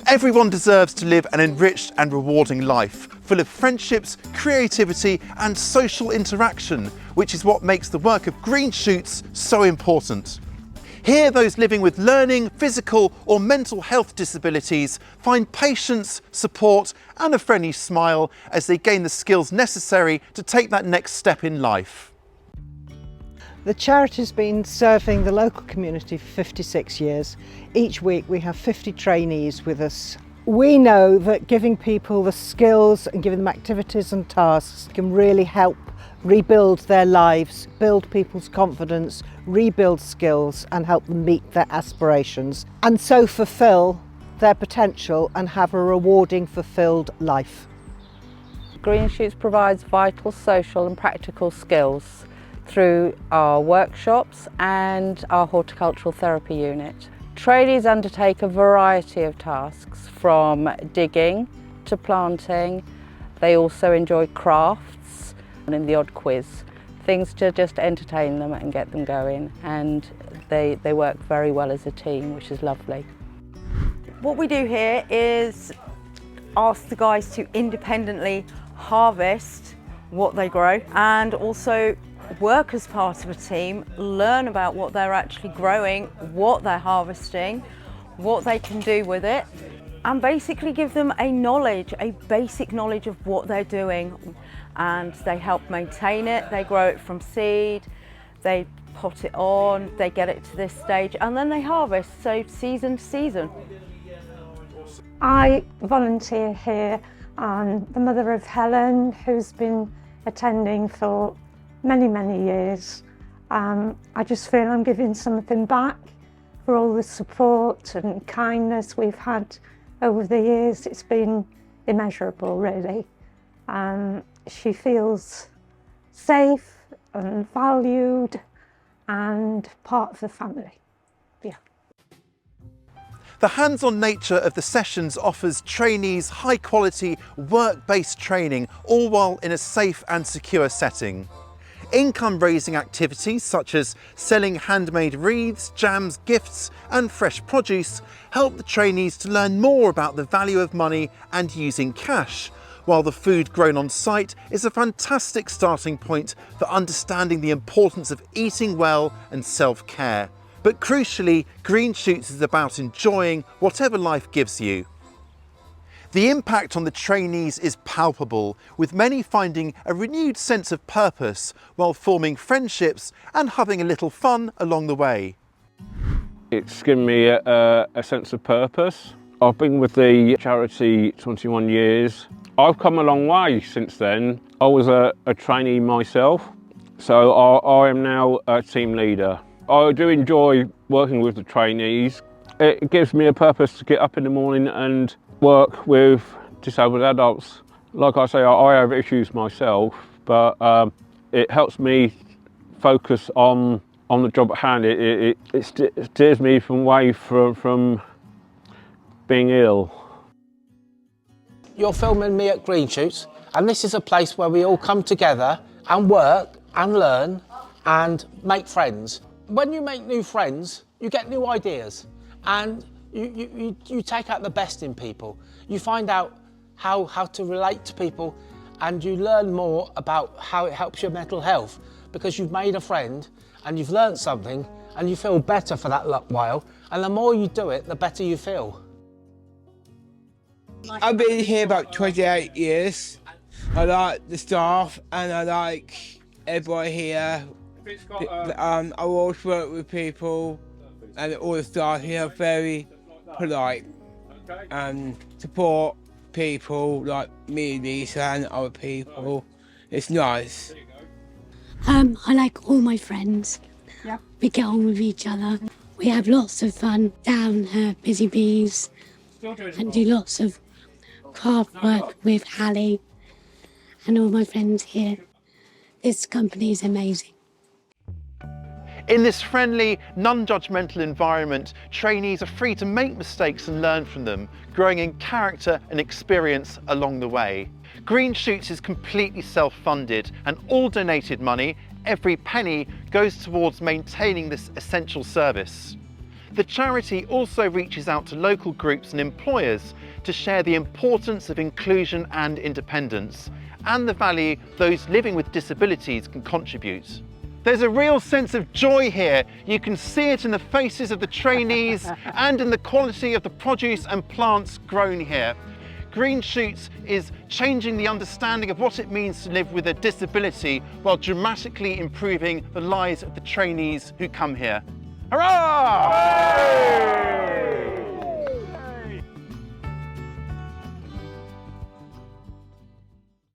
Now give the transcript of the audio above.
Everyone deserves to live an enriched and rewarding life, full of friendships, creativity and social interaction, which is what makes the work of Greenshoots so important. Here, those living with learning, physical or mental health disabilities find patience, support and a friendly smile as they gain the skills necessary to take that next step in life. The charity's been serving the local community for 56 years. Each week we have 50 trainees with us. We know that giving people the skills and giving them activities and tasks can really help rebuild their lives, build people's confidence, rebuild skills and help them meet their aspirations and so fulfil their potential and have a rewarding, fulfilled life. Greenshoots provides vital social and practical skills through our workshops and our horticultural therapy unit. Trainees undertake a variety of tasks from digging to planting. They also enjoy crafts and the odd quiz, things to just entertain them and get them going, and they work very well as a team, which is lovely. What we do here is ask the guys to independently harvest what they grow and also work as part of a team, learn about what they're actually growing, what they're harvesting, what they can do with it, and basically give them a basic knowledge of what they're doing. And they help maintain it, they grow it from seed, they pot it on, they get it to this stage, and then they harvest, so season to season. I volunteer here. I'm the mother of Helen, who's been attending for many years. I just feel I'm giving something back for all the support and kindness we've had over the years. It's been immeasurable, really. She feels safe and valued and part of the family. Yeah. The hands-on nature of the sessions offers trainees high-quality, work-based training, all while in a safe and secure setting. Income-raising activities such as selling handmade wreaths, jams, gifts and fresh produce help the trainees to learn more about the value of money and using cash, while the food grown on site is a fantastic starting point for understanding the importance of eating well and self-care. But crucially, Greenshoots is about enjoying whatever life gives you. The impact on the trainees is palpable, with many finding a renewed sense of purpose while forming friendships and having a little fun along the way. It's given me a sense of purpose. I've been with the charity 21 years. I've come a long way since then. I was a trainee myself, so I am now a team leader. I do enjoy working with the trainees. It gives me a purpose to get up in the morning and work with disabled adults. Like I say, I have issues myself, but it helps me focus on the job at hand. It steers me away from being ill. You're filming me at Greenshoots, and this is a place where we all come together and work and learn and make friends. When you make new friends, you get new ideas, and you take out the best in people. You find out how to relate to people, and you learn more about how it helps your mental health, because you've made a friend and you've learned something and you feel better for that while, and the more you do it, the better you feel. I've been here about 28 years. I like the staff and I like everybody here. I always work with people, and all the staff here are very polite and support people like me, Lisa, and other people. It's nice. I like all my friends. Yeah. We get on with each other. We have lots of fun down at Busy Bees and do lots of craft work with Hallie and all my friends here. This company is amazing. In this friendly, non-judgmental environment, trainees are free to make mistakes and learn from them, growing in character and experience along the way. Greenshoots is completely self-funded, and all donated money, every penny, goes towards maintaining this essential service. The charity also reaches out to local groups and employers to share the importance of inclusion and independence, and the value those living with disabilities can contribute. There's a real sense of joy here. You can see it in the faces of the trainees and in the quality of the produce and plants grown here. Greenshoots is changing the understanding of what it means to live with a disability while dramatically improving the lives of the trainees who come here. Hurrah!